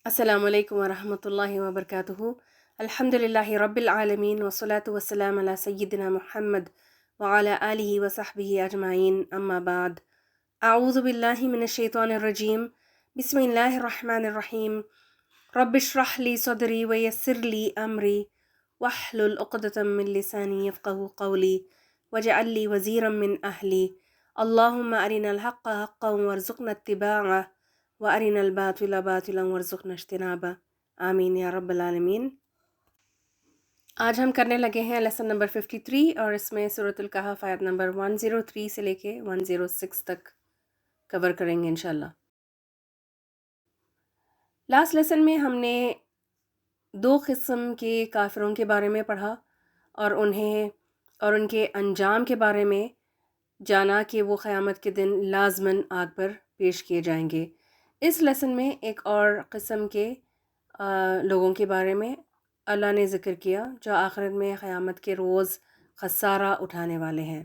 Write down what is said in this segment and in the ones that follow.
السلام علیکم ورحمۃ اللہ وبرکاتہ۔ الحمد للہ رب العالمین والصلاة والسلام علی سیدنا محمد وعلی آلہ وصحبہ اجمعین، اما بعد۔ اعوذ باللہ من الشیطان الرجیم، بسم اللہ الرحمن الرحیم۔ رب اشرح لی صدری ویسر لی امری واحلل عقدۃ من لسانی یفقہوا قولی واجعل لی وزیرا من اہلی۔ اللہم ارنا الحق حقا وارزقنا اتباعہ وَأَرِنَا الْبَاطِلَ بَاطِلًا وَارْزُقْنَا اجْتِنَابَهَ، آمین یا رب العالمین۔ آج ہم کرنے لگے ہیں لیسن نمبر 53، اور اس میں سورۃ الکہف آیت نمبر 103 سے لے کے 106 تک کور کریں گے انشاءاللہ۔ لاسٹ لیسن میں ہم نے دو قسم کے کافروں کے بارے میں پڑھا اور ان کے انجام کے بارے میں جانا کہ وہ قیامت کے دن لازماً آگ پر پیش کیے جائیں گے۔ اس لیسن میں ایک اور قسم کے لوگوں کے بارے میں اللہ نے ذکر کیا جو آخرت میں قیامت کے روز خسارہ اٹھانے والے ہیں۔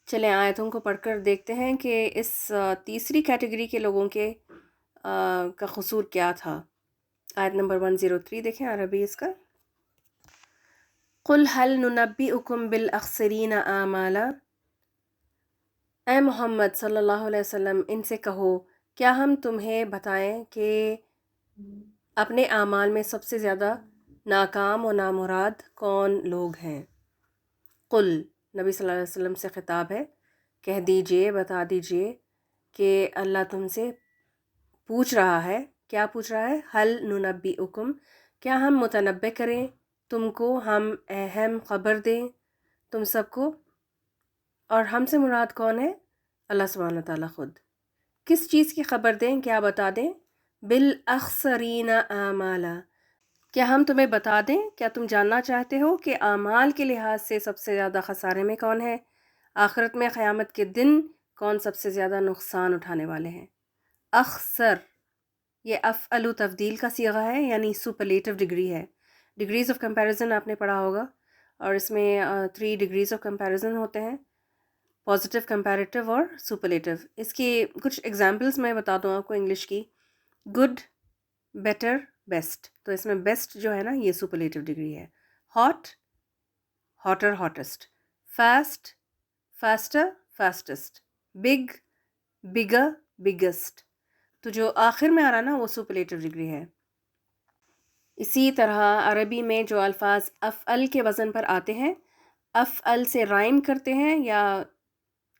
چلیں آیتوں کو پڑھ کر دیکھتے ہیں کہ اس تیسری کیٹیگری کے لوگوں کے کا قصور کیا تھا۔ آیت نمبر 103 دیکھیں عربی اس کا۔ قُلْ هَلْ نُنَبِّئُكُمْ بِالْأَخْسَرِينَ أَعْمَالًا، اے محمد صلی اللہ علیہ وسلم ان سے کہو کیا ہم تمہیں بتائیں کہ اپنے اعمال میں سب سے زیادہ ناکام و نامراد کون لوگ ہیں؟ قل، نبی صلی اللہ علیہ وسلم سے خطاب ہے، کہہ دیجئے، بتا دیجئے کہ اللہ تم سے پوچھ رہا ہے۔ کیا پوچھ رہا ہے؟ حل ننبئکم، کیا ہم متنبع کریں تم کو، ہم اہم خبر دیں تم سب کو؟ اور ہم سے مراد کون ہے؟ اللہ سبحانہ تعالیٰ خود۔ کس چیز کی خبر دیں، کیا بتا دیں؟ بالاخسرین اعمالا، کیا ہم تمہیں بتا دیں، کیا تم جاننا چاہتے ہو کہ اعمال کے لحاظ سے سب سے زیادہ خسارے میں کون ہے؟ آخرت میں قیامت کے دن کون سب سے زیادہ نقصان اٹھانے والے ہیں؟ اخسر، یہ افعل تفضیل کا صیغہ ہے، یعنی سپرلیٹو ڈگری ہے۔ ڈگریز آف کمپیریزن آپ نے پڑھا ہوگا، اور اس میں 3 ڈگریز آف کمپیریزن ہوتے ہیں، پازیٹیو، کمپیریٹیو اور سپرلیٹو۔ اس کی کچھ ایگزامپلس میں بتا دوں آپ کو انگلش کی۔ گڈ، بیٹر، بیسٹ، تو اس میں بیسٹ جو ہے نا یہ سپرلیٹو ڈگری ہے۔ Hot, hotter, hottest. Fast, faster, fastest. Big, bigger, biggest. تو جو آخر میں آ رہا نا وہ سپرلیٹو ڈگری ہے۔ اسی طرح عربی میں جو الفاظ افعل کے وزن پر آتے ہیں، افعل سے رائم کرتے ہیں یا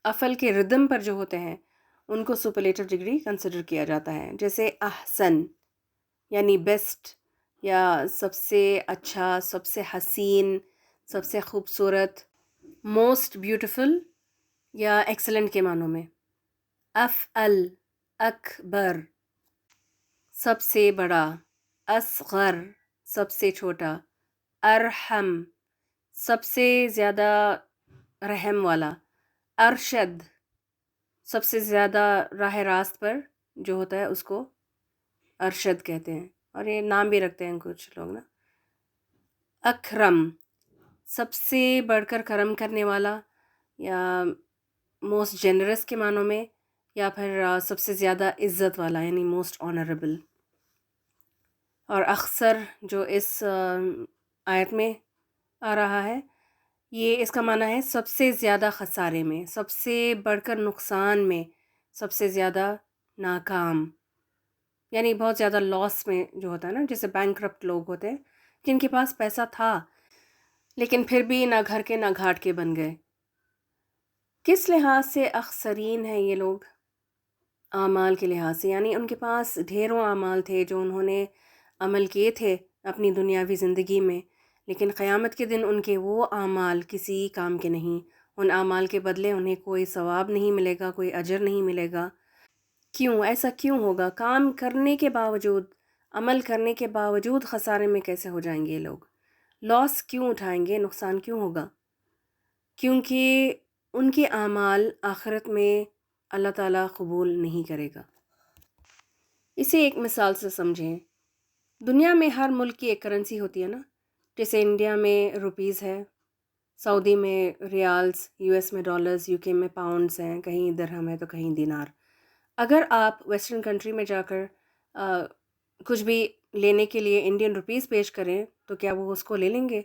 افعل کے ردم پر جو ہوتے ہیں ان کو سپرلیٹو ڈگری کنسیڈر کیا جاتا ہے۔ جیسے احسن یعنی بیسٹ، یا سب سے اچھا، سب سے حسین، سب سے خوبصورت، موسٹ بیوٹیفل یا ایکسلنٹ کے معنوں میں۔ افعل، اکبر، سب سے بڑا۔ اصغر، سب سے چھوٹا۔ ارحم، سب سے زیادہ رحم والا۔ ارشد، سب سے زیادہ راہ راست پر جو ہوتا ہے اس کو ارشد کہتے ہیں، اور یہ نام بھی رکھتے ہیں کچھ لوگ نا۔ اکرم، سب سے بڑھ کر کرم کرنے والا، یا موسٹ جنرس کے معنوں میں، یا پھر سب سے زیادہ عزت والا، یعنی موسٹ آنریبل۔ اور اخسر جو اس آیت میں آ رہا ہے، یہ اس کا معنی ہے سب سے زیادہ خسارے میں، سب سے بڑھ کر نقصان میں، سب سے زیادہ ناکام، یعنی بہت زیادہ لاس میں جو ہوتا ہے نا، جیسے بینکرپٹ لوگ ہوتے ہیں جن کے پاس پیسہ تھا لیکن پھر بھی نہ گھر کے نہ گھاٹ کے بن گئے۔ کس لحاظ سے اخسرین ہیں یہ لوگ؟ اعمال کے لحاظ سے، یعنی ان کے پاس ڈھیروں اعمال تھے جو انہوں نے عمل کیے تھے اپنی دنیاوی زندگی میں، لیکن قیامت کے دن ان کے وہ اعمال کسی کام کے نہیں۔ ان اعمال کے بدلے انہیں کوئی ثواب نہیں ملے گا، کوئی اجر نہیں ملے گا۔ کیوں ایسا کیوں ہوگا؟ کام کرنے کے باوجود، عمل کرنے کے باوجود خسارے میں کیسے ہو جائیں گے یہ لوگ؟ لاس کیوں اٹھائیں گے؟ نقصان کیوں ہوگا؟ کیونکہ ان کے اعمال آخرت میں اللہ تعالیٰ قبول نہیں کرے گا۔ اسے ایک مثال سے سمجھیں۔ دنیا میں ہر ملک کی ایک کرنسی ہوتی ہے نا، جیسے انڈیا میں روپیز ہے، سعودی میں ریالز، یو ایس میں ڈالرز، یو کے میں پاؤنڈز ہیں، کہیں درہم ہے تو کہیں دینار۔ اگر آپ ویسٹرن کنٹری میں جا کر کچھ بھی لینے کے لیے انڈین روپیز پیش کریں تو کیا وہ اس کو لے لیں گے؟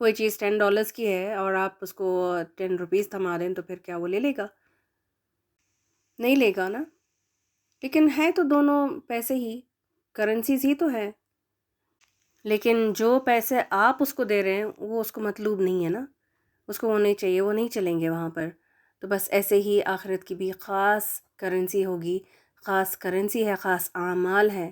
کوئی چیز $10 کی ہے اور آپ اس کو $10 تھما دیں تو پھر کیا وہ لے لے گا؟ نہیں لے گا نا. لیکن ہے تو دونوں پیسے ہی، کرنسیز ہی تو ہے. لیکن جو پیسے آپ اس کو دے رہے ہیں وہ اس کو مطلوب نہیں ہے نا، اس کو وہ نہیں چاہیے، وہ نہیں چلیں گے وہاں پر. تو بس ایسے ہی آخرت کی بھی خاص کرنسی ہوگی، خاص کرنسی ہے، خاص اعمال ہے.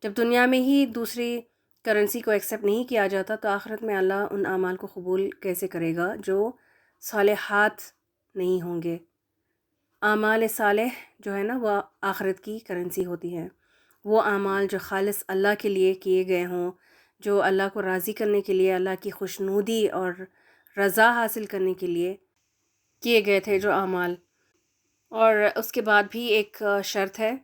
جب دنیا میں ہی دوسری کرنسی کو ایکسیپٹ نہیں کیا جاتا تو آخرت میں اللہ ان اعمال کو قبول کیسے کرے گا جو صالحات نہیں ہوں گے. اعمال صالح جو ہے نا وہ آخرت کی کرنسی ہوتی ہے. وہ اعمال جو خالص اللہ کے لیے کیے گئے ہوں، جو اللہ کو راضی کرنے کے لیے، اللہ کی خوشنودی اور رضا حاصل کرنے کے لیے کیے گئے تھے جو اعمال. اور اس کے بعد بھی ایک شرط ہے،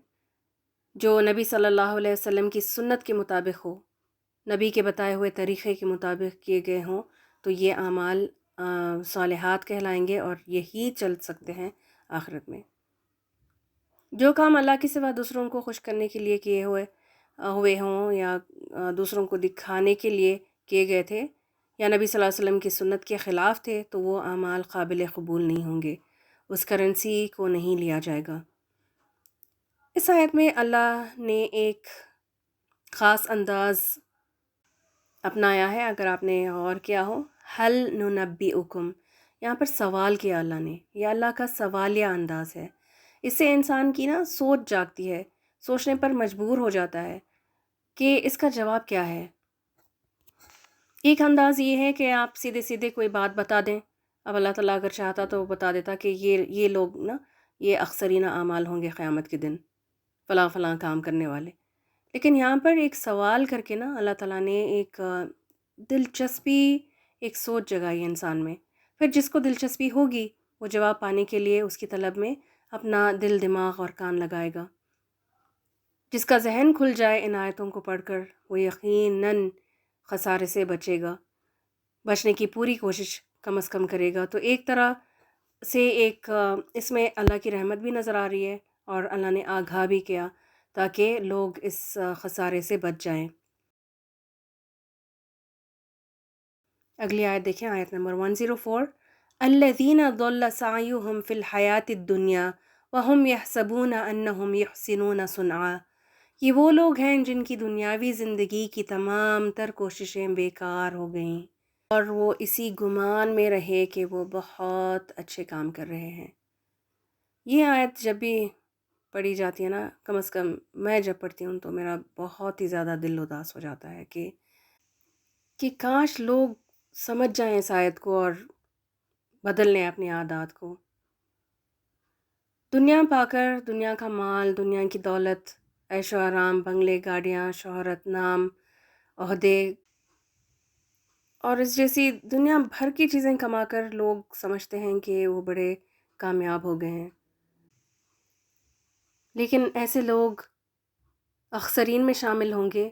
جو نبی صلی اللہ علیہ وسلم کی سنت کے مطابق ہو، نبی کے بتائے ہوئے طریقے کے مطابق کیے گئے ہوں تو یہ اعمال صالحات کہلائیں گے اور یہی چل سکتے ہیں آخرت میں. جو کام اللہ کے سوا دوسروں کو خوش کرنے کے لیے کیے ہوئے ہوں یا دوسروں کو دکھانے کے لیے کیے گئے تھے یا نبی صلی اللہ علیہ وسلم کی سنت کے خلاف تھے تو وہ اعمال قابل قبول نہیں ہوں گے، اس کرنسی کو نہیں لیا جائے گا. اس آیت میں اللہ نے ایک خاص انداز اپنایا ہے، اگر آپ نے غور کیا ہو. حل ننبئکم، یہاں پر سوال کیا اللہ نے، یہ اللہ کا سوالیہ انداز ہے. اس سے انسان کی نا سوچ جاگتی ہے، سوچنے پر مجبور ہو جاتا ہے کہ اس کا جواب کیا ہے. ایک انداز یہ ہے کہ آپ سیدھے سیدھے کوئی بات بتا دیں. اب اللہ تعالیٰ اگر چاہتا تو وہ بتا دیتا کہ یہ لوگ نا یہ اخسرین اعمال ہوں گے قیامت کے دن، فلاں فلاں کام کرنے والے. لیکن یہاں پر ایک سوال کر کے نا اللہ تعالیٰ نے ایک دلچسپی، ایک سوچ جگائی انسان میں. پھر جس کو دلچسپی ہوگی وہ جواب پانے کے لیے اس کی طلب میں اپنا دل، دماغ اور کان لگائے گا. جس کا ذہن کھل جائے ان آیتوں کو پڑھ کر وہ یقیناً خسارے سے بچے گا، بچنے کی پوری کوشش کم از کم کرے گا. تو ایک طرح سے اس میں اللہ کی رحمت بھی نظر آ رہی ہے اور اللہ نے آگاہ بھی کیا تاکہ لوگ اس خسارے سے بچ جائیں. اگلی آیت دیکھیں، آیت نمبر 104. الذین ضل سعیہم فی الحیات الدنیا وہم یحسبون انہم یحسنون صنعا. یہ وہ لوگ ہیں جن کی دنیاوی زندگی کی تمام تر کوششیں بیکار ہو گئیں اور وہ اسی گمان میں رہے کہ وہ بہت اچھے کام کر رہے ہیں. یہ آیت جب بھی پڑھی جاتی ہے نا، کم از کم میں جب پڑھتی ہوں تو میرا بہت ہی زیادہ دل اداس ہو جاتا ہے کہ کاش لوگ سمجھ جائیں اس آیت کو اور بدل لیں اپنی عادات کو. دنیا پا کر، دنیا کا مال، دنیا کی دولت، عیش و آرام، بنگلے، گاڑیاں، شہرت، نام، عہدے اور اس جیسی دنیا بھر کی چیزیں کما کر لوگ سمجھتے ہیں کہ وہ بڑے کامیاب ہو گئے ہیں. لیکن ایسے لوگ اخسرین میں شامل ہوں گے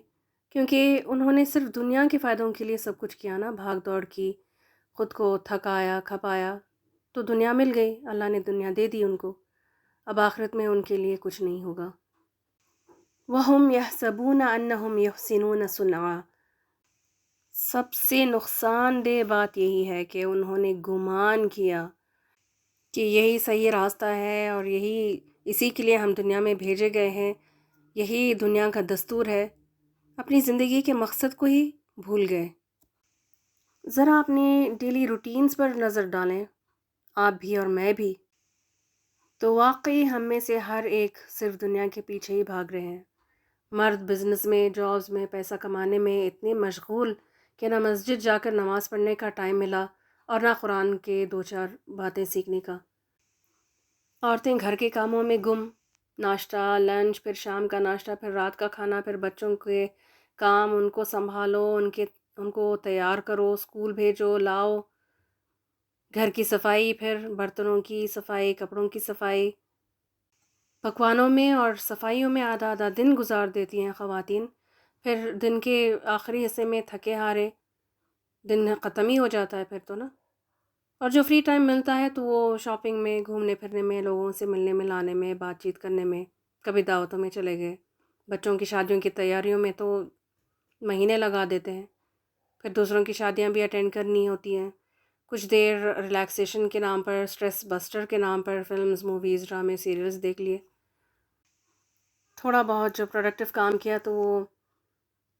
کیونکہ انہوں نے صرف دنیا کے فائدوں کے لیے سب کچھ کیا نا، بھاگ دوڑ کی، خود کو تھکایا کھپایا تو دنیا مل گئی، اللہ نے دنیا دے دی ان کو. اب آخرت میں ان کے لیے کچھ نہیں ہوگا. وَهُمْ يَحْسَبُونَ أَنَّهُمْ يُحْسِنُونَ صُنْعًا. سب سے نقصان دہ بات یہی ہے کہ انہوں نے گمان کیا کہ یہی صحیح راستہ ہے اور اسی کے لیے ہم دنیا میں بھیجے گئے ہیں، یہی دنیا کا دستور ہے. اپنی زندگی کے مقصد کو ہی بھول گئے. ذرا اپنی ڈیلی روٹینز پر نظر ڈالیں، آپ بھی اور میں بھی، تو واقعی ہم میں سے ہر ایک صرف دنیا کے پیچھے ہی بھاگ رہے ہیں. مرد بزنس میں، جابز میں، پیسہ کمانے میں اتنے مشغول کہ نہ مسجد جا کر نماز پڑھنے کا ٹائم ملا اور نہ قرآن کے 2-4 باتیں سیکھنے کا. عورتیں گھر کے کاموں میں گم، ناشتہ، لنچ، پھر شام کا ناشتہ، پھر رات کا کھانا، پھر بچوں کے کام، ان کو سنبھالو، ان کو تیار کرو، اسکول بھیجو، لاؤ، گھر کی صفائی، پھر برتنوں کی صفائی، کپڑوں کی صفائی، پکوانوں میں اور صفائیوں میں آدھا آدھا دن گزار دیتی ہیں خواتین. پھر دن کے آخری حصے میں تھکے ہارے دن ختم ہی ہو جاتا ہے پھر تو نا، اور جو فری ٹائم ملتا ہے تو وہ شاپنگ میں، گھومنے پھرنے میں، لوگوں سے ملنے ملانے میں، بات چیت کرنے میں، کبھی دعوتوں میں چلے گئے، بچوں کی شادیوں کی تیاریوں میں تو مہینے لگا دیتے ہیں، پھر دوسروں کی شادیاں بھی اٹینڈ کرنی ہوتی ہیں، کچھ دیر ریلیکسیشن کے نام پر، اسٹریس بسٹر کے نام پر فلمز، موویز، ڈرامے، سیریلز دیکھ لیے، تھوڑا بہت جو پروڈکٹیو کام کیا تو وہ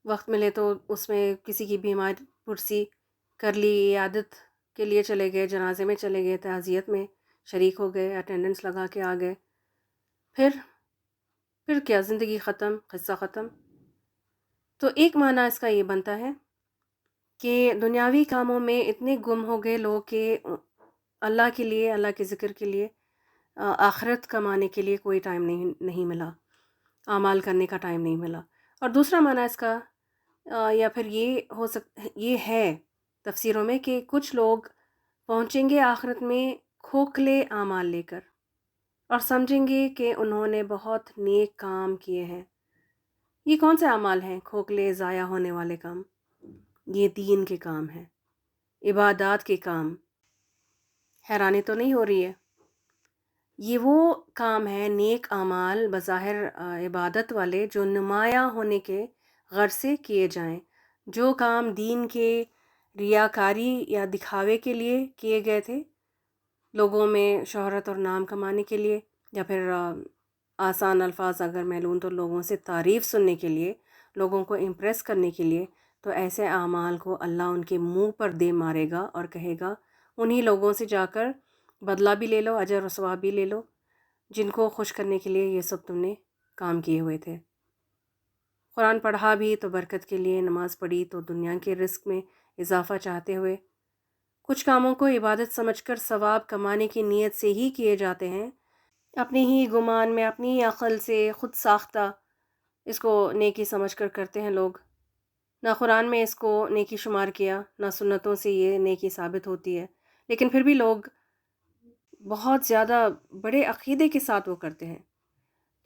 وقت ملے تو اس میں کسی کی بیماری پرسی کر لی، عیادت کے لیے چلے گئے، جنازے میں چلے گئے، تعزیت میں شریک ہو گئے، اٹینڈنس لگا کے آ گئے، پھر کیا، زندگی ختم، قصہ ختم۔ تو ایک معنی اس کا یہ بنتا ہے کہ دنیاوی کاموں میں اتنے گم ہو گئے لوگ کہ اللہ کے لیے، اللہ کے ذکر کے لیے، آخرت کمانے کے لیے کوئی ٹائم نہیں ملا، اعمال کرنے کا ٹائم نہیں ملا۔ اور دوسرا معنی اس کا یا پھر یہ ہے تفسیروں میں کہ کچھ لوگ پہنچیں گے آخرت میں کھوکھلے اعمال لے کر اور سمجھیں گے کہ انہوں نے بہت نیک کام کیے ہیں۔ یہ کون سے اعمال ہیں کھوکھلے، ضائع ہونے والے کام؟ یہ دین کے کام ہیں، عبادات کے کام۔ حیرانی تو نہیں ہو رہی ہے؟ یہ وہ کام ہے، نیک اعمال بظاہر عبادت والے، جو نمایاں ہونے کے غرض سے کیے جائیں، جو کام دین کے ریاکاری یا دکھاوے کے لیے کیے گئے تھے، لوگوں میں شہرت اور نام کمانے کے لیے، یا پھر آسان الفاظ اگر میں لوں تو لوگوں سے تعریف سننے کے لیے، لوگوں کو امپریس کرنے کے لیے، تو ایسے اعمال کو اللہ ان کے منہ پر دے مارے گا اور کہے گا انہی لوگوں سے جا کر بدلہ بھی لے لو، اجر و ثواب بھی لے لو، جن کو خوش کرنے کے لیے یہ سب تم نے کام کیے ہوئے تھے۔ قرآن پڑھا بھی تو برکت کے لیے، نماز پڑھی تو دنیا کے رزق میں اضافہ چاہتے ہوئے، کچھ کاموں کو عبادت سمجھ کر ثواب کمانے کی نیت سے ہی کیے جاتے ہیں، اپنی ہی گمان میں، اپنی ہی عقل سے خود ساختہ اس کو نیکی سمجھ کر کرتے ہیں لوگ۔ نہ قرآن میں اس کو نیکی شمار کیا، نہ سنتوں سے یہ نیکی ثابت ہوتی ہے، لیکن پھر بھی لوگ بہت زیادہ بڑے عقیدے کے ساتھ وہ کرتے ہیں۔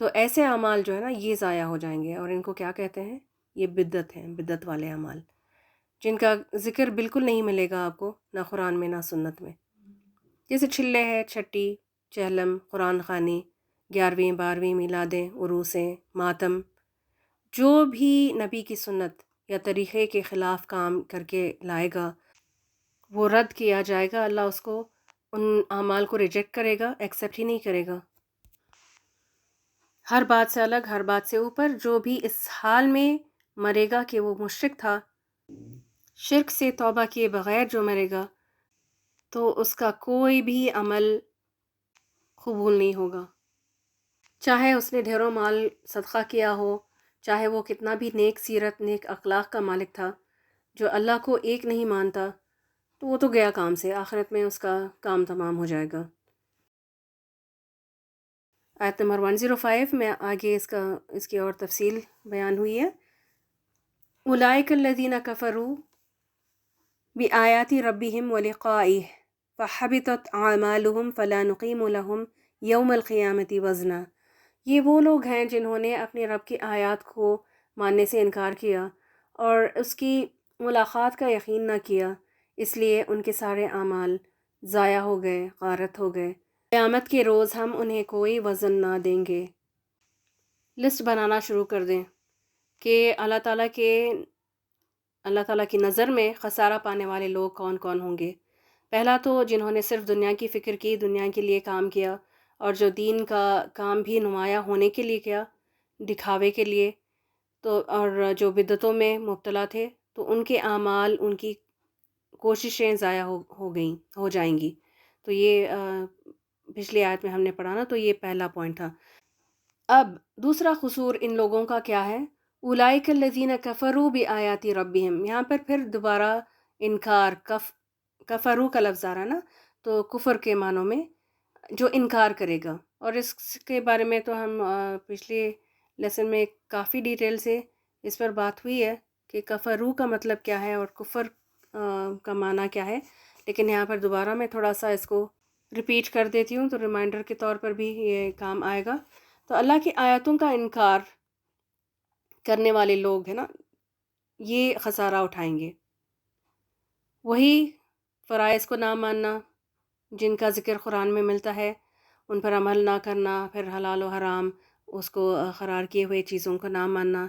تو ایسے اعمال جو ہے نا یہ ضائع ہو جائیں گے، اور ان کو کیا کہتے ہیں؟ یہ بدعت ہیں، بدعت والے اعمال، جن کا ذکر بالکل نہیں ملے گا آپ کو، نہ قرآن میں نہ سنت میں۔ جیسے چھلے ہے، چھٹی، چہلم، قرآن خوانی، 11ویں 12ویں میلادیں، عروسیں، ماتم، جو بھی نبی کی سنت یا طریقے کے خلاف کام کر کے لائے گا وہ رد کیا جائے گا، اللہ اس کو، ان اعمال کو ریجیکٹ کرے گا، ایکسیپٹ ہی نہیں کرے گا۔ ہر بات سے الگ، ہر بات سے اوپر، جو بھی اس حال میں مرے گا کہ وہ مشرک تھا، شرک سے توبہ کیے بغیر جو مرے گا تو اس کا کوئی بھی عمل قبول نہیں ہوگا، چاہے اس نے ڈھیروں مال صدقہ کیا ہو، چاہے وہ کتنا بھی نیک سیرت، نیک اخلاق کا مالک تھا، جو اللہ کو ایک نہیں مانتا تو وہ تو گیا کام سے، آخرت میں اس کا کام تمام ہو جائے گا۔ آیت نمبر 105 میں آگے اس کی اور تفصیل بیان ہوئی ہے۔ اولئک الذین کفروا بآیات ربہم ولقائہ فحبطت اعمالہم فلا نقیم لہم یوم القیامۃ وزنا۔ یہ وہ لوگ ہیں جنہوں نے اپنے رب کی آیات کو ماننے سے انکار کیا اور اس کی ملاقات کا یقین نہ کیا، اس لیے ان کے سارے اعمال ضائع ہو گئے، غارت ہو گئے۔ قیامت کے روز ہم انہیں کوئی وزن نہ دیں گے۔ لسٹ بنانا شروع کر دیں کہ اللہ تعالیٰ کی نظر میں خسارہ پانے والے لوگ کون کون ہوں گے۔ پہلا تو جنہوں نے صرف دنیا کی فکر کی، دنیا کے لیے کام کیا، اور جو دین کا کام بھی نمایاں ہونے کے لیے کیا، دکھاوے کے لیے، تو اور جو بدعتوں میں مبتلا تھے تو ان کے اعمال، ان کی کوششیں ضائع ہو جائیں گی۔ تو یہ پچھلی آیت میں ہم نے پڑھا نا، تو یہ پہلا پوائنٹ تھا۔ اب دوسرا قصور ان لوگوں کا کیا ہے؟ اولئک الذین کفروا بآیات ربہم، یہاں پر پھر دوبارہ انکار، کفروا کا لفظ آ رہا ہے نا، تو کفر کے معنوں میں جو انکار کرے گا، اور اس کے بارے میں تو ہم پچھلے لیسن میں کافی ڈیٹیل سے اس پر بات ہوئی ہے کہ کفروا کا مطلب کیا ہے اور کفر کا معنی کیا ہے، لیکن یہاں پر دوبارہ میں تھوڑا سا اس کو ریپیٹ کر دیتی ہوں تو ریمائنڈر کے طور پر بھی یہ کام آئے گا۔ تو اللہ کی آیاتوں کا انکار کرنے والے لوگ ہیں نا، یہ خسارہ اٹھائیں گے۔ وہی فرائض کو نہ ماننا، جن کا ذکر قرآن میں ملتا ہے، ان پر عمل نہ کرنا، پھر حلال و حرام، اس کو قرار کیے ہوئے چیزوں کا نہ ماننا،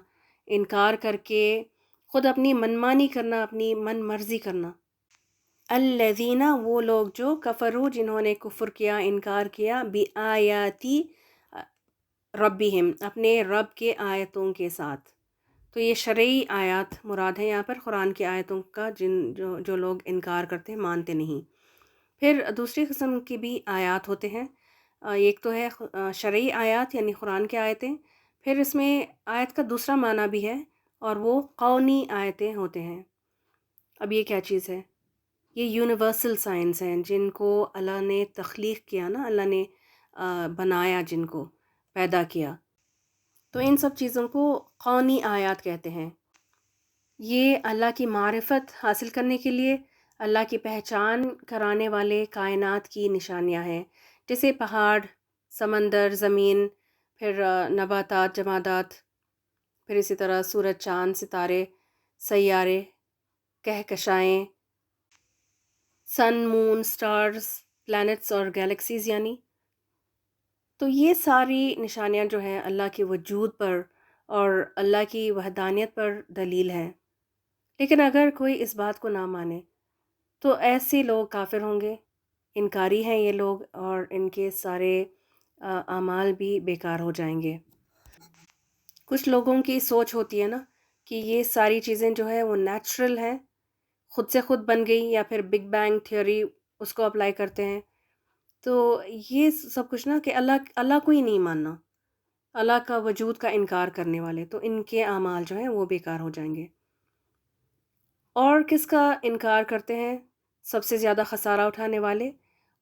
انکار کر کے خود اپنی منمانی کرنا، اپنی من مرضی کرنا۔ الذین، وہ لوگ جو کفروا، جنہوں نے کفر کیا، انکار کیا، بآیاتی ربہم، اپنے رب کے آیتوں کے ساتھ۔ تو یہ شرعی آیات مراد ہے یہاں پر، قرآن کی آیتوں کا، جو لوگ انکار کرتے ہیں، مانتے نہیں۔ پھر دوسری قسم کی بھی آیات ہوتے ہیں، ایک تو ہے شرعی آیات یعنی قرآن کی آیتیں، پھر اس میں آیت کا دوسرا معنی بھی ہے اور وہ قونی آیتیں ہوتے ہیں۔ اب یہ کیا چیز ہے؟ یہ یونیورسل سائنس ہیں جن کو اللہ نے تخلیق کیا نا، اللہ نے بنایا، جن کو پیدا کیا، تو ان سب چیزوں کو قونی آیات کہتے ہیں۔ یہ اللہ کی معرفت حاصل کرنے کے لیے، اللہ کی پہچان کرانے والے کائنات کی نشانیاں ہیں، جیسے پہاڑ، سمندر، زمین، پھر نباتات، جمادات، پھر اسی طرح سورج، چاند، ستارے، سیارے، کہکشائیں، سن، مون، سٹارز، پلانٹس اور گیلیکسیز یعنی۔ تو یہ ساری نشانیاں جو ہیں اللہ کے وجود پر اور اللہ کی وحدانیت پر دلیل ہیں۔ لیکن اگر کوئی اس بات کو نہ مانے تو ایسے لوگ کافر ہوں گے، انکاری ہیں یہ لوگ، اور ان کے سارے اعمال بھی بیکار ہو جائیں گے۔ کچھ لوگوں کی سوچ ہوتی ہے نا کہ یہ ساری چیزیں جو ہے وہ نیچرل ہیں، خود سے خود بن گئی، یا پھر بگ بینگ تھیوری اس کو اپلائی کرتے ہیں۔ تو یہ سب کچھ نا کہ اللہ کو ہی نہیں ماننا، اللہ کا وجود کا انکار کرنے والے، تو ان کے اعمال جو ہیں وہ بیکار ہو جائیں گے۔ اور کس کا انکار کرتے ہیں سب سے زیادہ خسارہ اٹھانے والے؟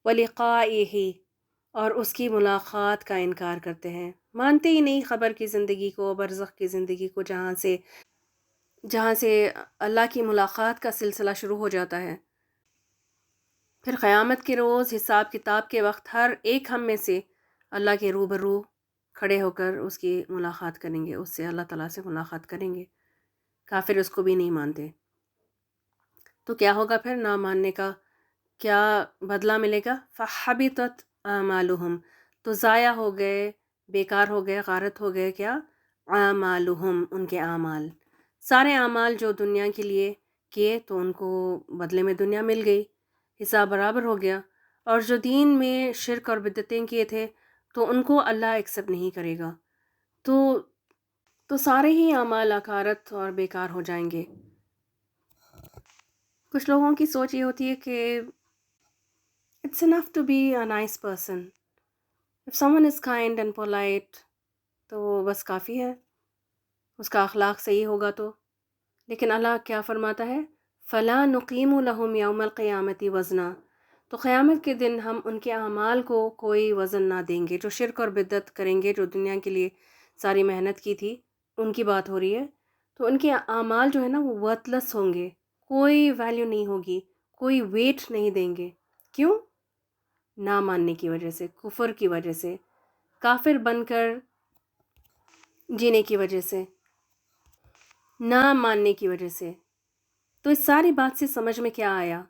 وَلِقَائِهِ، اور اس کی ملاقات کا انکار کرتے ہیں، مانتے ہی نہیں قبر کی زندگی کو، برزخ کی زندگی کو، جہاں سے اللہ کی ملاقات کا سلسلہ شروع ہو جاتا ہے۔ پھر قیامت کے روز حساب کتاب کے وقت ہر ایک ہم میں سے اللہ کے روبرو کھڑے ہو کر اس کی ملاقات کریں گے، اس سے اللہ تعالیٰ سے ملاقات کریں گے۔ کافر اس کو بھی نہیں مانتے، تو کیا ہوگا پھر نہ ماننے کا؟ کیا بدلہ ملے گا؟ فَحَبِطَتْ أَعْمَالُهُمْ، تو ضائع ہو گئے، بیکار ہو گئے، غارت ہو گئے کیا؟ اعمالہم، ان کے اعمال، سارے اعمال جو دنیا کے لیے کیے تو ان کو بدلے میں دنیا مل گئی، حساب برابر ہو گیا۔ اور جو دین میں شرک اور بدعتیں کیے تھے تو ان کو اللہ ایکسیپٹ نہیں کرے گا، تو سارے ہی اعمال اکارت اور بیکار ہو جائیں گے۔ کچھ لوگوں کی سوچ یہ ہوتی ہے کہ it's enough to be a nice person. If someone is kind and polite تو بس کافی ہے، اس کا اخلاق صحیح ہوگا تو۔ لیکن اللہ کیا فرماتا ہے؟ فَلَا نُقِيمُ لَهُمْ يَوْمَ الْقِيَامَةِ وَزْنًا، تو قیامت کے دن ہم ان کے اعمال کو کوئی وزن نہ دیں گے۔ جو شرک اور بدعت کریں گے، جو دنیا کے لیے ساری محنت کی تھی، ان کی بات ہو رہی ہے، تو ان کے اعمال جو ہے نا وہ ورتھ لیس ہوں گے، کوئی ویلیو نہیں ہوگی، کوئی ویٹ نہیں دیں گے۔ کیوں؟ نہ ماننے کی وجہ سے، کفر کی وجہ سے، کافر بن کر جینے کی وجہ سے، نہ ماننے کی وجہ سے۔ تو اس ساری بات سے سمجھ میں کیا آیا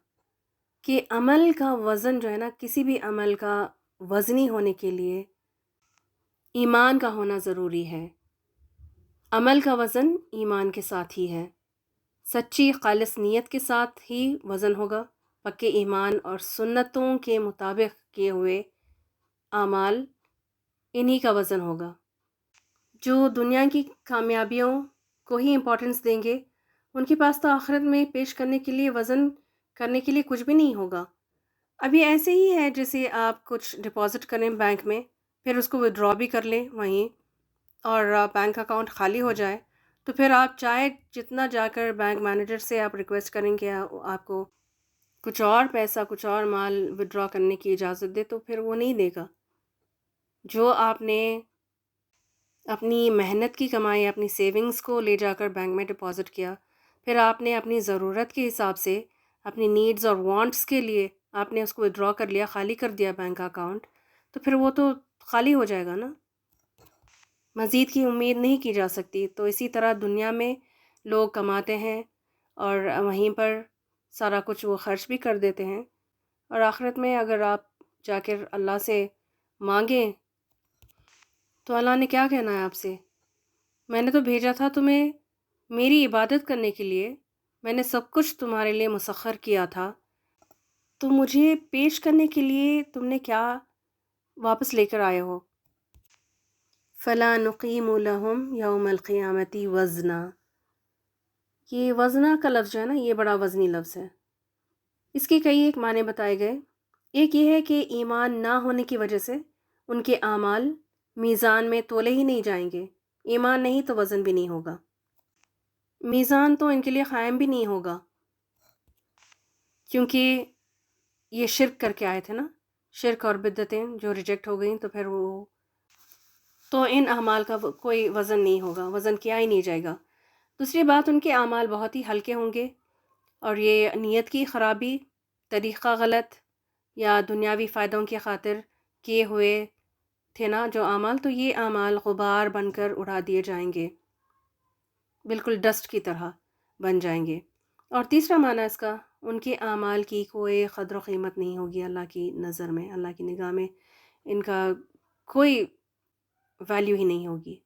کہ عمل کا وزن جو ہے نا، کسی بھی عمل کا وزنی ہونے کے لیے ایمان کا ہونا ضروری ہے۔ عمل کا وزن ایمان کے ساتھ ہی ہے، سچی خالص نیت کے ساتھ ہی وزن ہوگا، پکے ایمان اور سنتوں کے مطابق کیے ہوئے اعمال، انہی کا وزن ہوگا۔ جو دنیا کی کامیابیوں کو ہی امپورٹنس دیں گے، ان کے پاس تو آخرت میں پیش کرنے کے لیے، وزن کرنے کے لیے کچھ بھی نہیں ہوگا۔ اب یہ ایسے ہی ہے جیسے آپ کچھ ڈپازٹ کریں بینک میں، پھر اس کو ودرا بھی کر لیں وہیں، اور بینک اکاؤنٹ خالی ہو جائے، تو پھر آپ چاہے جتنا جا کر بینک مینیجر سے آپ ریکویسٹ کریں کہ آپ کو کچھ اور پیسہ، کچھ اور مال ودرا کرنے کی اجازت دے، تو پھر وہ نہیں دے گا۔ جو آپ نے اپنی محنت کی کمائی، اپنی سیونگز کو لے جا کر بینک میں ڈپازٹ کیا، پھر آپ نے اپنی ضرورت کے حساب سے، اپنی نیڈز اور وانٹس کے لیے آپ نے اس کو ودرا کر لیا، خالی کر دیا بینک اکاؤنٹ، تو پھر وہ تو خالی ہو جائے گا نا، مزید کی امید نہیں کی جا سکتی۔ تو اسی طرح دنیا میں لوگ کماتے ہیں اور وہیں پر سارا کچھ وہ خرچ بھی کر دیتے ہیں، اور آخرت میں اگر آپ جا کر اللہ سے مانگیں تو اللہ نے کیا کہنا ہے آپ سے؟ میں نے تو بھیجا تھا تمہیں میری عبادت کرنے کے لیے، میں نے سب کچھ تمہارے لیے مسخر کیا تھا، تو مجھے پیش کرنے کے لیے تم نے کیا واپس لے کر آئے ہو؟ فَلَا نُقِيمُ لَهُمْ يَوْمَ الْقِيَامَةِ وَزْنًا، یہ وزنہ کا لفظ جو ہے نا، یہ بڑا وزنی لفظ ہے۔ اس کے کئی ایک معنی بتائے گئے۔ ایک یہ ہے کہ ایمان نہ ہونے کی وجہ سے ان کے اعمال میزان میں تولے ہی نہیں جائیں گے، ایمان نہیں تو وزن بھی نہیں ہوگا، میزان تو ان کے لیے قائم بھی نہیں ہوگا، کیونکہ یہ شرک کر کے آئے تھے نا، شرک اور بدعتیں جو ریجیکٹ ہو گئیں، تو پھر وہ تو ان اعمال کا کوئی وزن نہیں ہوگا، وزن کیا ہی نہیں جائے گا۔ دوسری بات، ان کے اعمال بہت ہی ہلکے ہوں گے، اور یہ نیت کی خرابی، طریقہ غلط یا دنیاوی فائدوں کی خاطر کیے ہوئے تھے نا جو اعمال، تو یہ اعمال غبار بن کر اڑا دیے جائیں گے، بالکل ڈسٹ کی طرح بن جائیں گے۔ اور تیسرا معنی اس کا، ان کے اعمال کی کوئی قدر و قیمت نہیں ہوگی اللہ کی نظر میں، اللہ کی نگاہ میں ان کا کوئی ویلیو ہی نہیں ہوگی،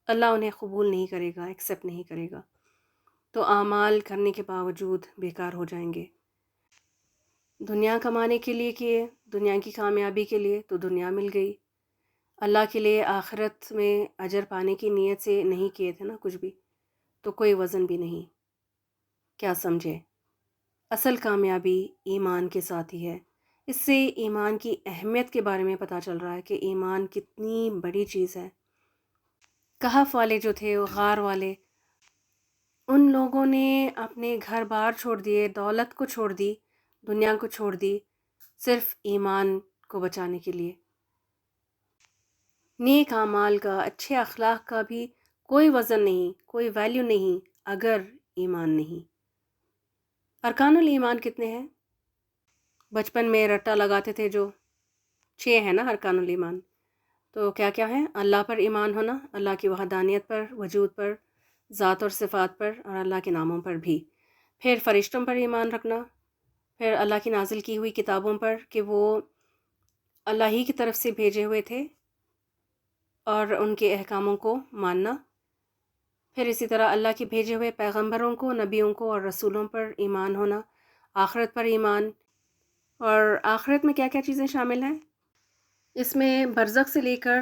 اللہ انہیں قبول نہیں کرے گا، ایکسیپٹ نہیں کرے گا، تو اعمال کرنے کے باوجود بیکار ہو جائیں گے۔ دنیا کمانے کے لیے کیے، دنیا کی کامیابی کے لیے تو دنیا مل گئی، اللہ کے لیے آخرت میں اجر پانے کی نیت سے نہیں کیے تھے نا کچھ بھی، تو کوئی وزن بھی نہیں۔ کیا سمجھے؟ اصل کامیابی ایمان کے ساتھ ہی ہے۔ اس سے ایمان کی اہمیت کے بارے میں پتہ چل رہا ہے کہ ایمان کتنی بڑی چیز ہے۔ کہف والے جو تھے، وہ غار والے، ان لوگوں نے اپنے گھر بار چھوڑ دیے، دولت کو چھوڑ دی، دنیا کو چھوڑ دی، صرف ایمان کو بچانے کے لیے۔ نیک اعمال کا، اچھے اخلاق کا بھی کوئی وزن نہیں، کوئی ویلیو نہیں اگر ایمان نہیں۔ ارکان الایمان کتنے ہیں؟ بچپن میں رٹا لگاتے تھے جو 6 ہیں نا ارکان الایمان، تو کیا کیا ہیں؟ اللہ پر ایمان ہونا، اللہ کی وحدانیت پر، وجود پر، ذات اور صفات پر، اور اللہ کے ناموں پر بھی۔ پھر فرشتوں پر ایمان رکھنا، پھر اللہ کی نازل کی ہوئی کتابوں پر کہ وہ اللہ ہی کی طرف سے بھیجے ہوئے تھے، اور ان کے احکاموں کو ماننا۔ پھر اسی طرح اللہ کے بھیجے ہوئے پیغمبروں کو، نبیوں کو اور رسولوں پر ایمان ہونا، آخرت پر ایمان۔ اور آخرت میں کیا کیا چیزیں شامل ہیں؟ اس میں برزخ سے لے کر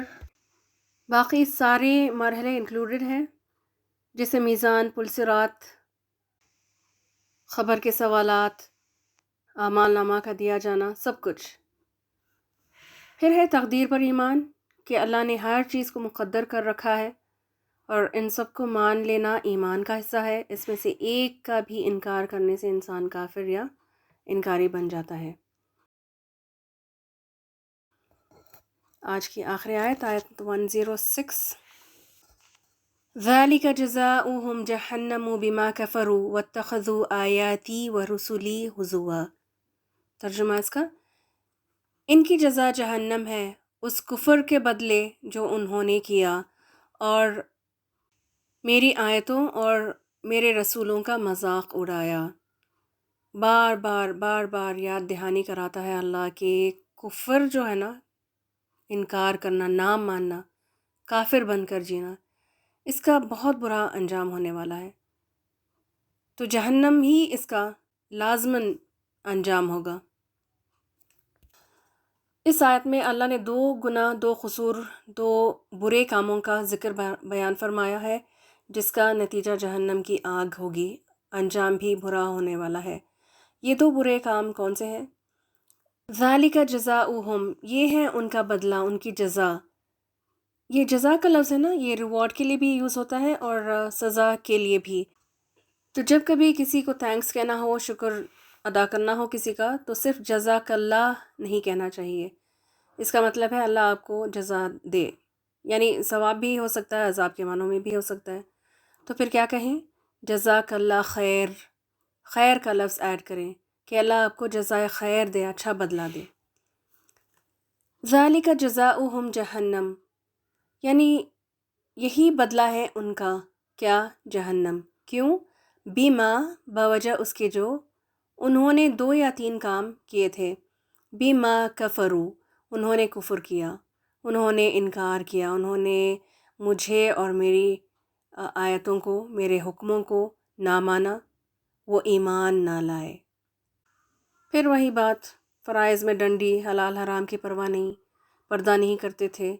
باقی سارے مرحلے انکلوڈڈ ہیں، جیسے میزان، پل صراط، خبر کے سوالات، اعمال نامہ کا دیا جانا، سب کچھ۔ پھر ہے تقدیر پر ایمان کہ اللہ نے ہر چیز کو مقدر کر رکھا ہے، اور ان سب کو مان لینا ایمان کا حصہ ہے۔ اس میں سے ایک کا بھی انکار کرنے سے انسان کافر یا انکاری بن جاتا ہے۔ آج کی آخری آیت 106، ذَلِكَ جَزَاؤُهُمْ جَهَنَّمُ بِمَا كَفَرُوا وَاتَّخَذُوا آيَاتِي وَرُسُلِي هُزُوًا۔ ترجمہ اس کا، ان کی جزا جہنم ہے اس کفر کے بدلے جو انہوں نے کیا، اور میری آیتوں اور میرے رسولوں کا مذاق اڑایا۔ بار بار بار بار یاد دہانی کراتا ہے اللہ کہ کفر جو ہے نا، انکار کرنا، نہ ماننا، کافر بن کر جینا، اس کا بہت برا انجام ہونے والا ہے، تو جہنم ہی اس کا لازماً انجام ہوگا۔ اس آیت میں اللہ نے 2 گناہ، 2 قصور، 2 برے کاموں کا ذکر بیان فرمایا ہے، جس کا نتیجہ جہنم کی آگ ہوگی، انجام بھی برا ہونے والا ہے۔ یہ 2 برے کام کون سے ہیں؟ ذَلِكَ جَزَاؤُهُمْ، یہ ہے ان کا بدلہ، ان کی جزا۔ یہ جزا کا لفظ ہے نا، یہ ریوارڈ کے لیے بھی یوز ہوتا ہے اور سزا کے لیے بھی۔ تو جب کبھی کسی کو تھینکس کہنا ہو، شکر ادا کرنا ہو کسی کا، تو صرف جزاک اللہ نہیں کہنا چاہیے۔ اس کا مطلب ہے اللہ آپ کو جزا دے، یعنی ثواب بھی ہو سکتا ہے، عذاب کے معنوں میں بھی ہو سکتا ہے، تو پھر کیا کہیں؟ جزاک اللہ خیر، خیر کا لفظ ایڈ کریں کہ اللہ آپ کو جزائے خیر دے، اچھا بدلہ دے۔ ذَلِكَ جَزَاؤُهُمْ جہنم، یعنی یہی بدلہ ہے ان کا، کیا؟ جہنم۔ کیوں؟ بیما، بوجہ اس کے جو انہوں نے 2 یا 3 کام کیے تھے، بیما کفروا، انہوں نے کفر کیا، انہوں نے انکار کیا، انہوں نے مجھے اور میری آیتوں کو، میرے حکموں کو نہ مانا، وہ ایمان نہ لائے۔ پھر وہی بات، فرائض میں ڈنڈی، حلال حرام کی پرواہ نہیں، پردہ نہیں کرتے تھے،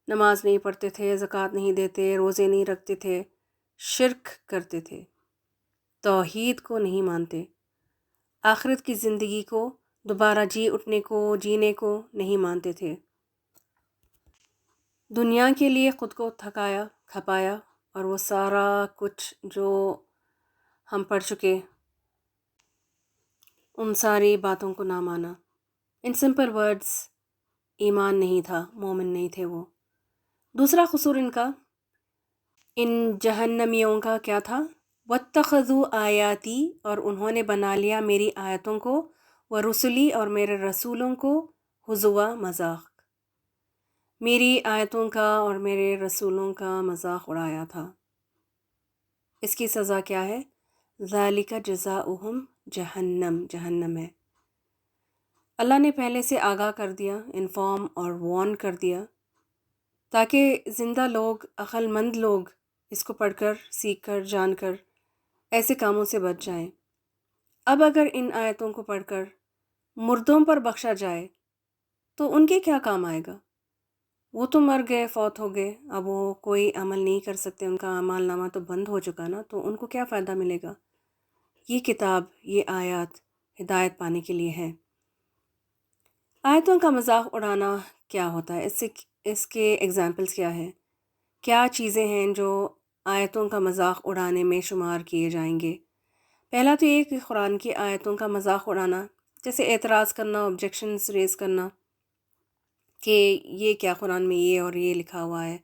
نماز نہیں پڑھتے تھے، زکوٰۃ نہیں دیتے، روزے نہیں رکھتے تھے، شرک کرتے تھے، توحید کو نہیں مانتے، آخرت کی زندگی کو، دوبارہ جی اٹھنے کو، جینے کو نہیں مانتے تھے، دنیا کے لیے خود کو تھکایا کھپایا، اور وہ سارا کچھ جو ہم پڑھ چکے ان ساری باتوں کو نہ مانا۔ ان سمپل ورڈز، ایمان نہیں تھا، مومن نہیں تھے وہ۔ دوسرا قصور ان کا، ان جہنمیوں کا کیا تھا؟ وَاتَّخَذُوا آیاتی، اور انہوں نے بنا لیا میری آیتوں کو، ورسلی، اور میرے رسولوں کو، ہزوا، مذاق، میری آیتوں کا اور میرے رسولوں کا مذاق اڑایا تھا۔ اس کی سزا کیا ہے؟ ذَلِكَ جَزَاؤُهُمْ جہنم، جہنم ہے۔ اللہ نے پہلے سے آگاہ کر دیا، انفارم اور وارن کر دیا، تاکہ زندہ لوگ، عقل مند لوگ اس کو پڑھ کر، سیکھ کر، جان کر ایسے کاموں سے بچ جائیں۔ اب اگر ان آیتوں کو پڑھ کر مردوں پر بخشا جائے تو ان کے کیا کام آئے گا؟ وہ تو مر گئے، فوت ہو گئے، اب وہ کوئی عمل نہیں کر سکتے، ان کا اعمال نامہ تو بند ہو چکا نا، تو ان کو کیا فائدہ ملے گا؟ یہ کتاب، یہ آیات ہدایت پانے کے لیے ہے۔ آیتوں کا مذاق اڑانا کیا ہوتا ہے؟ اس کے ایگزامپلس کیا ہیں؟ کیا چیزیں ہیں جو آیتوں کا مذاق اڑانے میں شمار کیے جائیں گے؟ پہلا تو یہ کہ قرآن کی آیتوں کا مذاق اڑانا، جیسے اعتراض کرنا، آبجیکشنز ریز کرنا کہ یہ کیا قرآن میں یہ اور یہ لکھا ہوا ہے،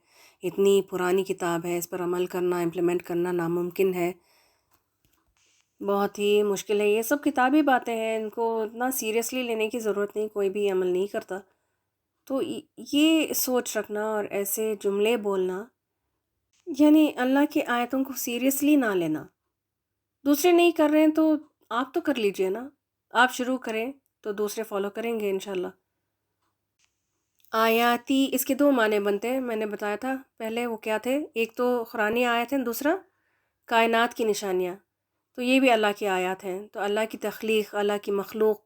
اتنی پرانی کتاب ہے، اس پر عمل کرنا، امپلیمنٹ کرنا ناممکن ہے، بہت ہی مشکل ہے، یہ سب کتابی باتیں ہیں، ان کو اتنا سیریسلی لینے کی ضرورت نہیں، کوئی بھی عمل نہیں کرتا۔ تو یہ سوچ رکھنا اور ایسے جملے بولنا، یعنی اللہ کی آیتوں کو سیریسلی نہ لینا۔ دوسرے نہیں کر رہے ہیں تو آپ تو کر لیجئے نا، آپ شروع کریں تو دوسرے فالو کریں گے انشاءاللہ۔ آیاتی، اس کے دو معنی بنتے ہیں، میں نے بتایا تھا پہلے وہ کیا تھے، ایک تو قرآنی آیت ہیں، دوسرا کائنات کی نشانیاں، تو یہ بھی اللہ کی آیات ہیں، تو اللہ کی تخلیق، اللہ کی مخلوق،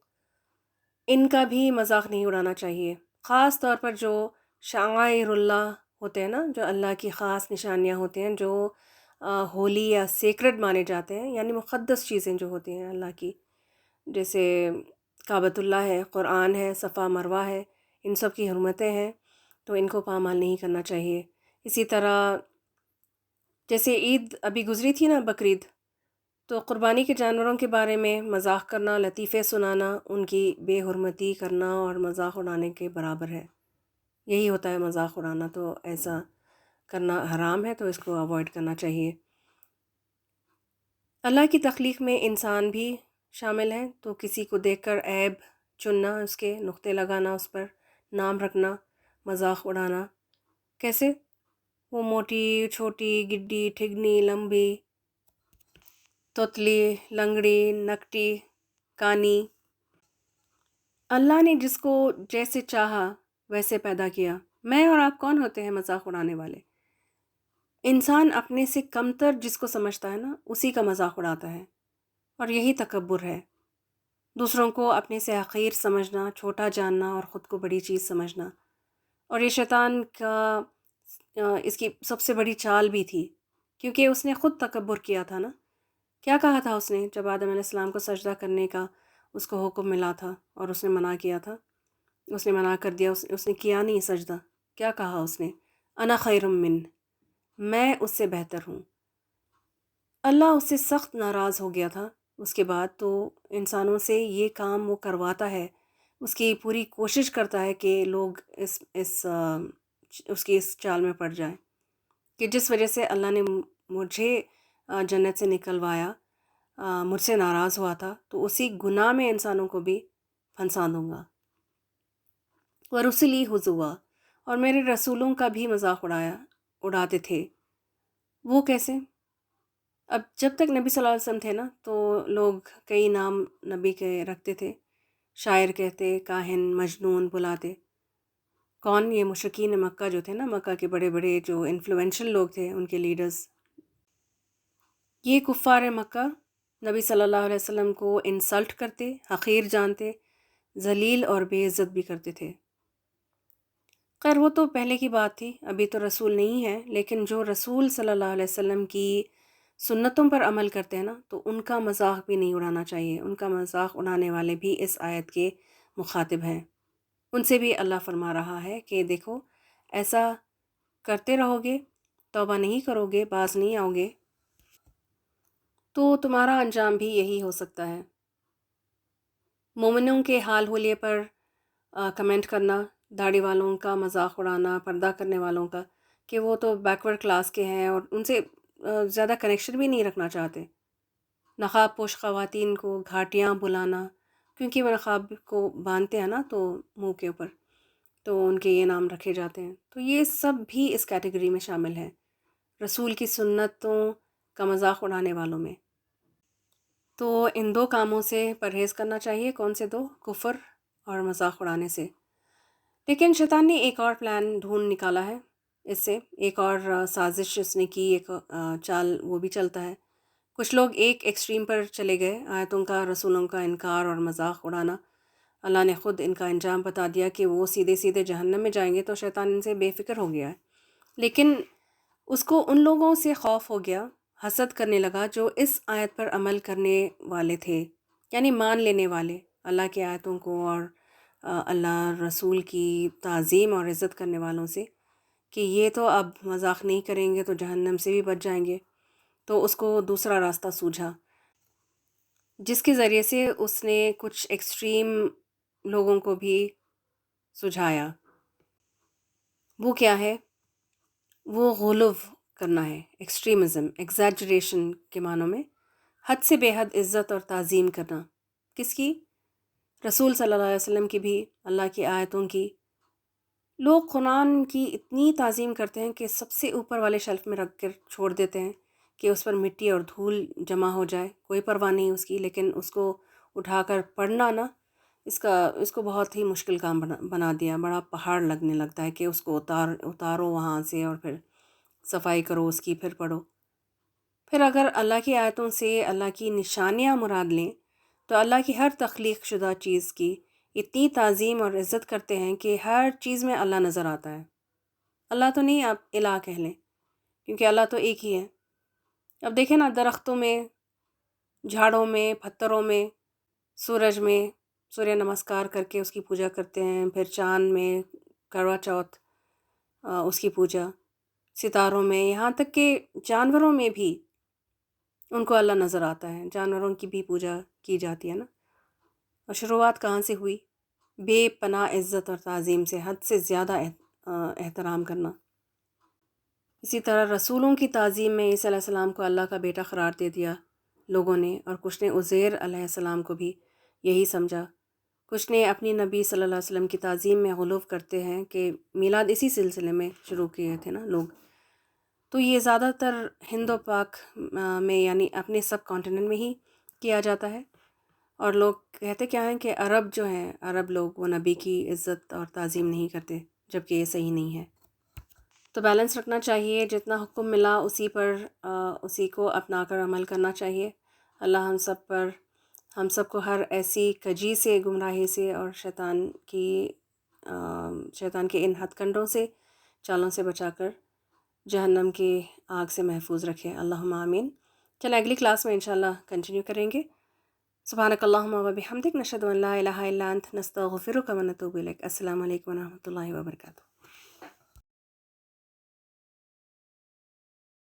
ان کا بھی مذاق نہیں اڑانا چاہیے، خاص طور پر جو شعائر اللہ ہوتے ہیں نا، جو اللہ کی خاص نشانیاں ہوتے ہیں، جو ہولی یا سیکرڈ مانے جاتے ہیں، یعنی مقدس چیزیں جو ہوتی ہیں اللہ کی، جیسے کعبۃ اللہ ہے، قرآن ہے، صفا مروہ ہے، ان سب کی حرمتیں ہیں، تو ان کو پامال نہیں کرنا چاہیے۔ اسی طرح جیسے عید ابھی گزری تھی نا، بقرعید، تو قربانی کے جانوروں کے بارے میں مذاق کرنا، لطیفے سنانا، ان کی بے حرمتی کرنا اور مذاق اڑانے کے برابر ہے، یہی ہوتا ہے مذاق اڑانا، تو ایسا کرنا حرام ہے، تو اس کو اوائڈ کرنا چاہیے۔ اللہ کی تخلیق میں انسان بھی شامل ہیں، تو کسی کو دیکھ کر عیب چننا، اس کے نقطے لگانا، اس پر نام رکھنا، مذاق اڑانا، کیسے؟ وہ موٹی، چھوٹی، گڈی، ٹھگنی، لمبی، توتلی، لنگڑی، نکٹی، کانی، اللہ نے جس کو جیسے چاہا ویسے پیدا کیا۔ میں اور آپ کون ہوتے ہیں مذاق اڑانے والے؟ انسان اپنے سے کمتر جس کو سمجھتا ہے نا، اسی کا مذاق اڑاتا ہے، اور یہی تکبر ہے، دوسروں کو اپنے سے حقیر سمجھنا، چھوٹا جاننا اور خود کو بڑی چیز سمجھنا۔ اور یہ شیطان کا اس کی سب سے بڑی چال بھی تھی، کیونکہ اس نے خود تکبر کیا تھا نا۔ کیا کہا تھا اس نے جب آدم علیہ السلام کو سجدہ کرنے کا اس کو حکم ملا تھا اور اس نے منع کیا تھا، اس نے منع کر دیا، اس نے کیا نہیں سجدہ، کیا کہا اس نے؟ انا خیر من، میں اس سے بہتر ہوں۔ اللہ اس سے سخت ناراض ہو گیا تھا اس کے بعد، تو انسانوں سے یہ کام وہ کرواتا ہے، اس کی پوری کوشش کرتا ہے کہ لوگ اس کی اس چال میں پڑ جائیں، کہ جس وجہ سے اللہ نے مجھے جنت سے نکلوایا، مجھ سے ناراض ہوا تھا، تو اسی گناہ میں انسانوں کو بھی پھنسا دوں گا۔ وَرُسُلِی ہُزُوًا، اور میرے رسولوں کا بھی مذاق اڑاتے تھے۔ وہ کیسے؟ اب جب تک نبی صلی اللہ علیہ وسلم تھے نا، تو لوگ کئی نام نبی کے رکھتے تھے، شاعر کہتے، کاہن، مجنون بلاتے، کون؟ یہ مشرکین مکہ جو تھے نا، مکہ کے بڑے بڑے جو انفلوئنشل لوگ تھے، ان کے لیڈرز، یہ کفار مکہ نبی صلی اللہ علیہ وسلم کو انسلٹ کرتے، حقیر جانتے، ذلیل اور بے عزت بھی کرتے تھے۔ خیر وہ تو پہلے کی بات تھی، ابھی تو رسول نہیں ہے، لیکن جو رسول صلی اللہ علیہ وسلم کی سنتوں پر عمل کرتے ہیں نا، تو ان کا مذاق بھی نہیں اڑانا چاہیے۔ ان کا مذاق اڑانے والے بھی اس آیت کے مخاطب ہیں۔ ان سے بھی اللہ فرما رہا ہے کہ دیکھو، ایسا کرتے رہو گے، توبہ نہیں کرو گے، باز نہیں آؤ گے، تو تمہارا انجام بھی یہی ہو سکتا ہے۔ مومنوں کے حال حلیے پر کمنٹ کرنا، داڑھی والوں کا مذاق اڑانا، پردہ کرنے والوں کا، کہ وہ تو بیکورڈ کلاس کے ہیں، اور ان سے زیادہ کنیکشن بھی نہیں رکھنا چاہتے۔ نقاب پوش خواتین کو گھاٹیاں بلانا، کیونکہ وہ نقاب کو باندھتے ہیں نا تو منہ کے اوپر، تو ان کے یہ نام رکھے جاتے ہیں۔ تو یہ سب بھی اس کیٹیگری میں شامل ہے، رسول کی سنتوں کا مذاق اڑانے والوں میں۔ تو ان دو کاموں سے پرہیز کرنا چاہیے۔ کون سے دو؟ کفر اور مذاق اڑانے سے۔ لیکن شیطان نے ایک اور پلان ڈھونڈ نکالا ہے، اس سے ایک اور سازش اس نے کی، ایک چال وہ بھی چلتا ہے۔ کچھ لوگ ایک ایکسٹریم پر چلے گئے، آیتوں کا، رسولوں کا انکار اور مذاق اڑانا۔ اللہ نے خود ان کا انجام بتا دیا کہ وہ سیدھے سیدھے جہنم میں جائیں گے، تو شیطان ان سے بے فکر ہو گیا ہے۔ لیکن اس کو ان لوگوں سے خوف ہو گیا، حسد کرنے لگا جو اس آیت پر عمل کرنے والے تھے، یعنی مان لینے والے اللہ کی آیتوں کو اور اللہ رسول کی تعظیم اور عزت کرنے والوں سے، کہ یہ تو اب مذاق نہیں کریں گے تو جہنم سے بھی بچ جائیں گے۔ تو اس کو دوسرا راستہ سوجھا، جس کے ذریعے سے اس نے کچھ ایکسٹریم لوگوں کو بھی سجھایا۔ وہ کیا ہے؟ وہ غلو کرنا ہے، ایکسٹریمزم، ایگزیجریشن کے معنوں میں، حد سے بے حد عزت اور تعظیم کرنا۔ کس کی؟ رسول صلی اللہ علیہ وسلم کی بھی، اللہ کی آیتوں کی۔ لوگ قرآن کی اتنی تعظیم کرتے ہیں کہ سب سے اوپر والے شیلف میں رکھ کر چھوڑ دیتے ہیں کہ اس پر مٹی اور دھول جمع ہو جائے، کوئی پرواہ نہیں اس کی، لیکن اس کو اٹھا کر پڑھنا نا، اس کو بہت ہی مشکل کام بنا دیا، بڑا پہاڑ لگنے لگتا ہے کہ اس کو اتارو وہاں سے، اور پھر صفائی کرو اس کی، پھر پڑھو۔ پھر اگر اللہ کی آیتوں سے اللہ کی نشانیاں مراد لیں تو اللہ کی ہر تخلیق شدہ چیز کی اتنی تعظیم اور عزت کرتے ہیں کہ ہر چیز میں اللہ نظر آتا ہے۔ اللہ تو نہیں، آپ الہ کہہ لیں، کیونکہ اللہ تو ایک ہی ہے۔ اب دیکھیں نا، درختوں میں، جھاڑوں میں، پتھروں میں، سورج میں سوریہ نمسکار کر کے اس کی پوجا کرتے ہیں، پھر چاند میں کروا چوتھ اس کی پوجا، ستاروں میں، یہاں تک کہ جانوروں میں بھی ان کو اللہ نظر آتا ہے، جانوروں کی بھی پوجا کی جاتی ہے نا۔ اور شروعات کہاں سے ہوئی؟ بے پناہ عزت اور تعظیم سے، حد سے زیادہ احترام کرنا۔ اسی طرح رسولوں کی تعظیم میں عیسیٰ علیہ السلام کو اللہ کا بیٹا قرار دے دیا لوگوں نے، اور کچھ نے عزیر علیہ السلام کو بھی یہی سمجھا۔ کچھ نے اپنی نبی صلی اللہ علیہ وسلم کی تعظیم میں غلو کرتے ہیں کہ میلاد اسی سلسلے میں شروع کیے تھے نا لوگ۔ تو یہ زیادہ تر ہند و پاک میں، یعنی اپنے سب کانٹیننٹ میں ہی کیا جاتا ہے، اور لوگ کہتے کیا ہیں کہ عرب جو ہیں، عرب لوگ وہ نبی کی عزت اور تعظیم نہیں کرتے، جبکہ یہ صحیح نہیں ہے۔ تو بیلنس رکھنا چاہیے، جتنا حکم ملا اسی پر اسی کو اپنا کر عمل کرنا چاہیے۔ اللہ ہم سب کو ہر ایسی کجی سے، گمراہی سے، اور شیطان کے ان ہتھ کنڈوں سے، چالوں سے بچا کر جہنم کی آگ سے محفوظ رکھے۔ اللہم آمین۔ چلیں اگلی کلاس میں انشاءاللہ کنٹینیو کریں گے۔ سبحانک اللہم و بحمدک، نشہد ان لا الہ الا انت، نستغفرک و نتوب الیک۔ السلام علیکم و رحمۃ اللہ وبرکاتہ۔